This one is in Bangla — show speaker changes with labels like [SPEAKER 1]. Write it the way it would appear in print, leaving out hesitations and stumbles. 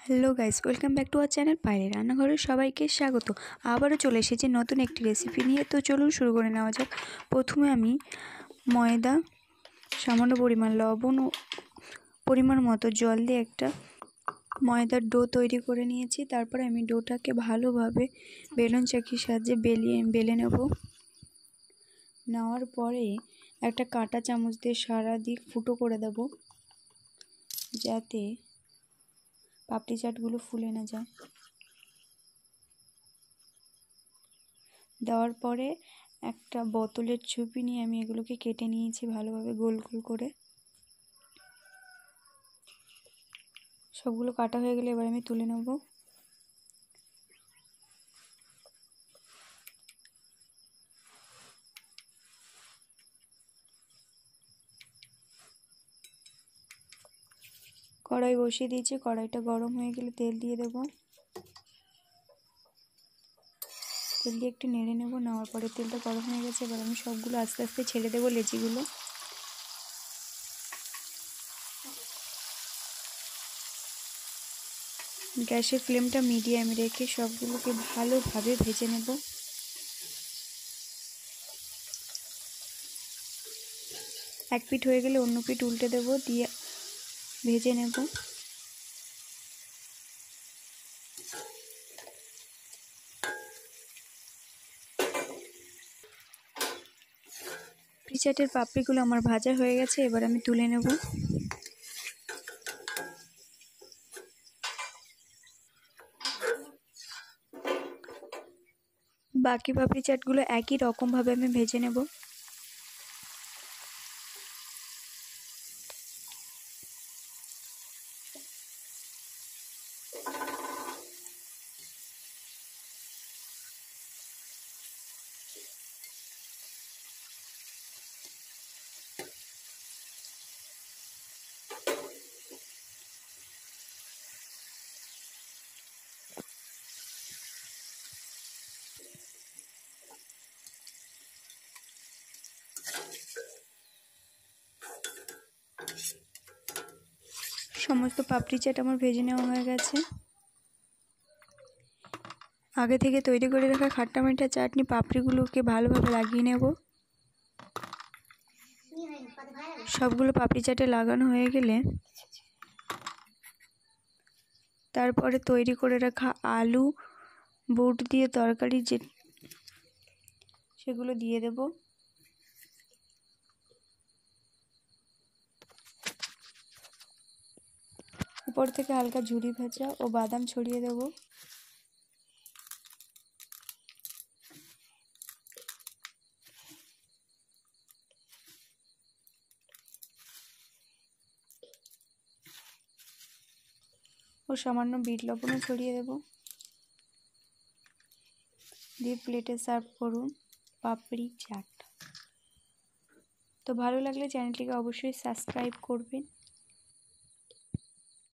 [SPEAKER 1] Hello guys, welcome back to our channel পায়েলের রান্নাঘরে সবাইকে স্বাগত। আবারও চলে এসেছি নতুন একটি রেসিপি নিয়ে। তো চলুন শুরু করে নেওয়া যাক। প্রথমে আমি ময়দা, সামান্য পরিমাণ লবণ ও পরিমাণ মতো জল দিয়ে একটা ময়দার ডো তৈরি করে নিয়েছি। তারপরে আমি ডোটাকে ভালোভাবে বেলুন চাকির সাহায্যে বেলে নেওয়ার পরে একটা কাঁটা চামচ দিয়ে সারা দিক ফুটো করে দেব, যাতে পাপড়ি চাটগুলো ফুলে না যায়। দেওয়ার পরে একটা বোতলের ছুপি নিয়ে আমি এগুলোকে কেটে নিয়েছি ভালোভাবে গোল গোল করে। সবগুলো কাটা হয়ে গেলে এবার আমি তুলে নেব। কড়াই বসিয়ে দিয়েছি, কড়াইটা গরম হয়ে গেলে তেল দিয়ে দেব। তেল দিয়ে একটু নেড়ে নেব। নেওয়ার পরে তেলটা গরম হয়ে গেছে, এবার আমি সবগুলো আস্তে আস্তে ছেড়ে দেবো লেচিগুলো। গ্যাসের ফ্লেমটা মিডিয়ামে রেখে সবগুলোকে ভালোভাবে ভেজে নেব। এক পিঠ হয়ে গেলে অন্য পিঠ উল্টে দেব, দিয়ে ভেজে নেব। পাপড়ি চাটের পাপড়িগুলো আমার ভাজা হয়ে গেছে, এবার আমি তুলে নেব। বাকি পাপড়ি চাটগুলো একই রকমভাবে আমি ভেজে নেব। সমস্ত পাপড়ি চাট আমার ভেজে নেওয়া হয়ে গেছে। আগে থেকে তৈরি করে রাখা খাট্টা মিঠা চাটনি পাপড়িগুলোকে ভালোভাবে লাগিয়ে নেব। সবগুলো পাপড়ি চাটে লাগানো হয়ে গেলে তারপরে তৈরি করে রাখা আলু বুট দিয়ে তরকারি সেগুলো দিয়ে দেব। উপর থেকে হালকা ঝুরি ভাজা ও বাদাম ছড়িয়ে দেব। ও সামান্য বিট লবণও ছড়িয়ে দেব। দিয়ে প্লেটে সার্ভ করুন পাপড়ি চাট। তো ভালো লাগলে চ্যানেলটিকে অবশ্যই সাবস্ক্রাইব করবেন।